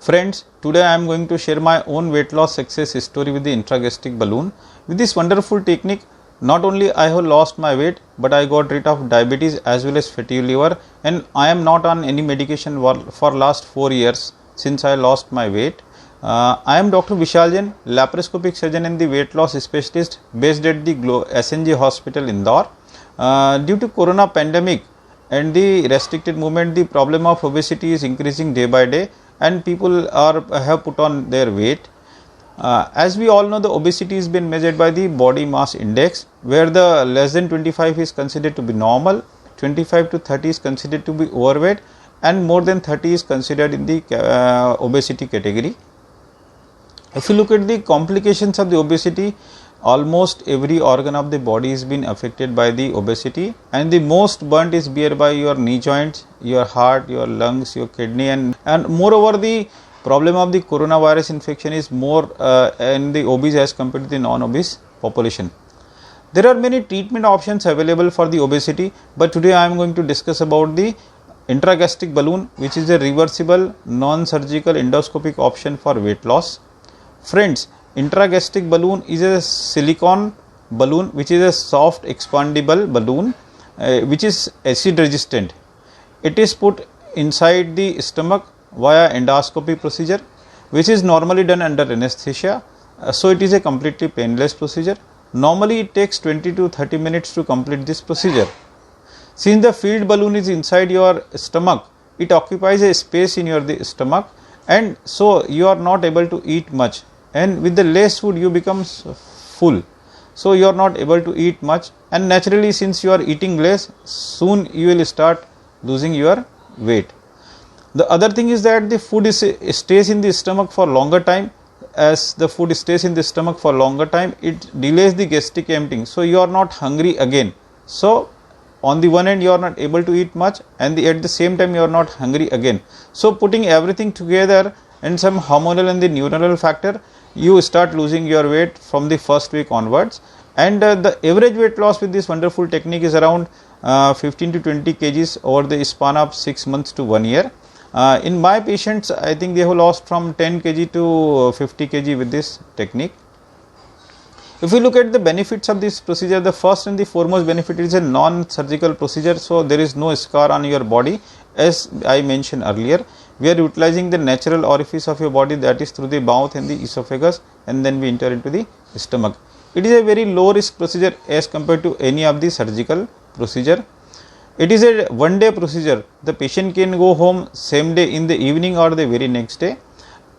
Friends, today I am going to share my own weight loss success story with the intragastric balloon. With this wonderful technique, not only I have lost my weight, but I got rid of diabetes as well as fatty liver, and I am not on any medication for last 4 years since I lost my weight. I am Dr. Vishal Jain, laparoscopic surgeon and the weight loss specialist based at the SNG Hospital Indore. Due to corona pandemic and the restricted movement, the problem of obesity is increasing day by day, and people have put on their weight. As we all know, the obesity has been measured by the body mass index, where the less than 25 is considered to be normal, 25 to 30 is considered to be overweight, and more than 30 is considered in the obesity category. If you look at the complications of the obesity, almost every organ of the body is been affected by the obesity, and the most burnt is bear by your knee joints, your heart, your lungs, your kidney, and moreover the problem of the coronavirus infection is more in the obese as compared to the non-obese population. There are many treatment options available for the obesity, but today I am going to discuss about the intragastric balloon, which is a reversible non-surgical endoscopic option for weight loss. Friends, intragastric balloon is a silicone balloon which is a soft expandable balloon which is acid resistant. It is put inside the stomach via endoscopy procedure, which is normally done under anesthesia. So it is a completely painless procedure. Normally it takes 20 to 30 minutes to complete this procedure. Since the filled balloon is inside your stomach, it occupies a space in your stomach, and so you are not able to eat much, and with the less food you become full, so you are not able to eat much, and naturally since you are eating less, soon you will start losing your weight. The other thing is that the food stays in the stomach for longer time. As the food stays in the stomach for longer time, it delays the gastric emptying, so you are not hungry again. So on the one hand you are not able to eat much, and at the same time you are not hungry again. So putting everything together and some hormonal and the neuronal factor, you start losing your weight from the first week onwards, and the average weight loss with this wonderful technique is around 15 to 20 kgs over the span of 6 months to 1 year. In my patients, I think they have lost from 10 kg to 50 kg with this technique. If we look at the benefits of this procedure, the first and the foremost benefit is a non-surgical procedure, so there is no scar on your body. As I mentioned earlier, we are utilizing the natural orifice of your body, that is through the mouth and the esophagus, and then we enter into the stomach. It is a very low risk procedure as compared to any of the surgical procedure. It is a one-day procedure. The patient can go home same day in the evening or the very next day.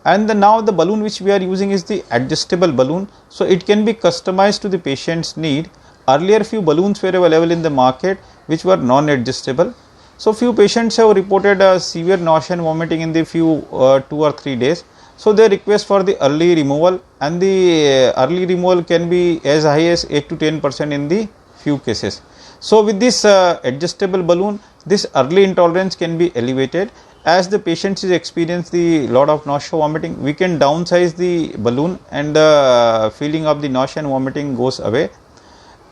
And now the balloon which we are using is the adjustable balloon, so it can be customized to the patient's need. Earlier few balloons were available in the market which were non-adjustable. So few patients have reported severe nausea and vomiting in the few 2 or 3 days. So they request for the early removal, and the early removal can be as high as 8 to 10% in the few cases. So with this adjustable balloon, this early intolerance can be elevated. As the patient is experience the lot of nausea vomiting, we can downsize the balloon, and the feeling of the nausea and vomiting goes away.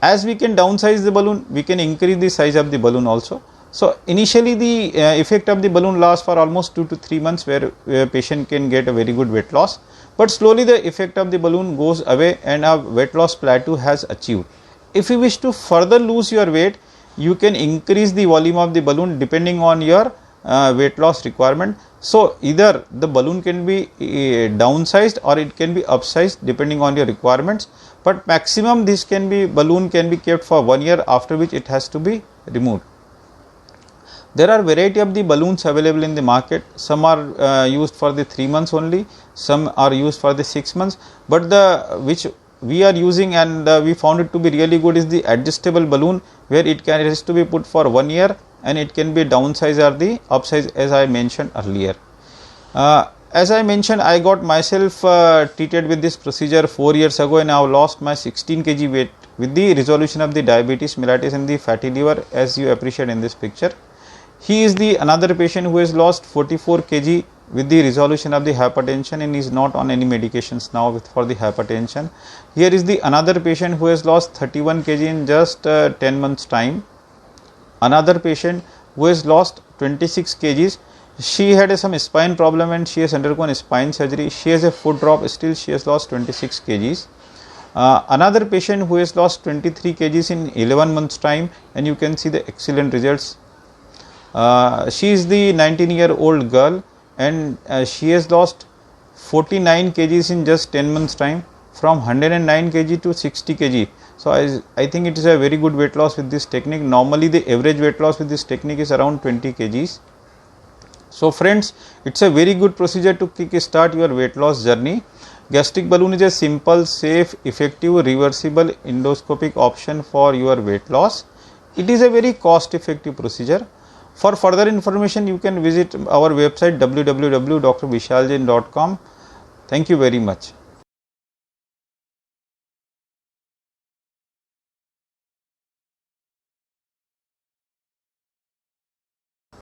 As we can downsize the balloon, we can increase the size of the balloon also. So initially the effect of the balloon lasts for almost 2 to 3 months, where patient can get a very good weight loss, but slowly the effect of the balloon goes away and a weight loss plateau has achieved. If you wish to further lose your weight, you can increase the volume of the balloon depending on your weight loss requirement. So either the balloon can be downsized or it can be upsized depending on your requirements, but maximum this balloon can be kept for 1 year, after which it has to be removed. There are variety of the balloons available in the market. Some are used for the 3 months only, some are used for the 6 months, but the which we are using and we found it to be really good is the adjustable balloon, where it has to be put for 1 year and it can be downsized or the upsize, as I mentioned earlier. As I mentioned, I got myself treated with this procedure 4 years ago, and I have lost my 16 kg weight with the resolution of the diabetes mellitus and the fatty liver, as you appreciate in this picture. He is the another patient who has lost 44 kg with the resolution of the hypertension and is not on any medications now for the hypertension. Here is the another patient who has lost 31 kg in just 10 months time. Another patient who has lost 26 kgs She had some spine problem and she has undergone spine surgery. She has a foot drop, still she has lost 26 kgs. Another patient who has lost 23 kgs in 11 months time, and you can see the excellent results. She is the 19-year-old girl, and she has lost 49 kgs in just 10 months time, from 109 kg to 60 kg. So I think it is a very good weight loss with this technique. Normally the average weight loss with this technique is around 20 kgs. So friends, it's a very good procedure to kick start your weight loss journey. Gastric balloon is a simple, safe, effective, reversible endoscopic option for your weight loss. It is a very cost effective procedure. For further information, you can visit our website www.drvishaljain.com. Thank you very much.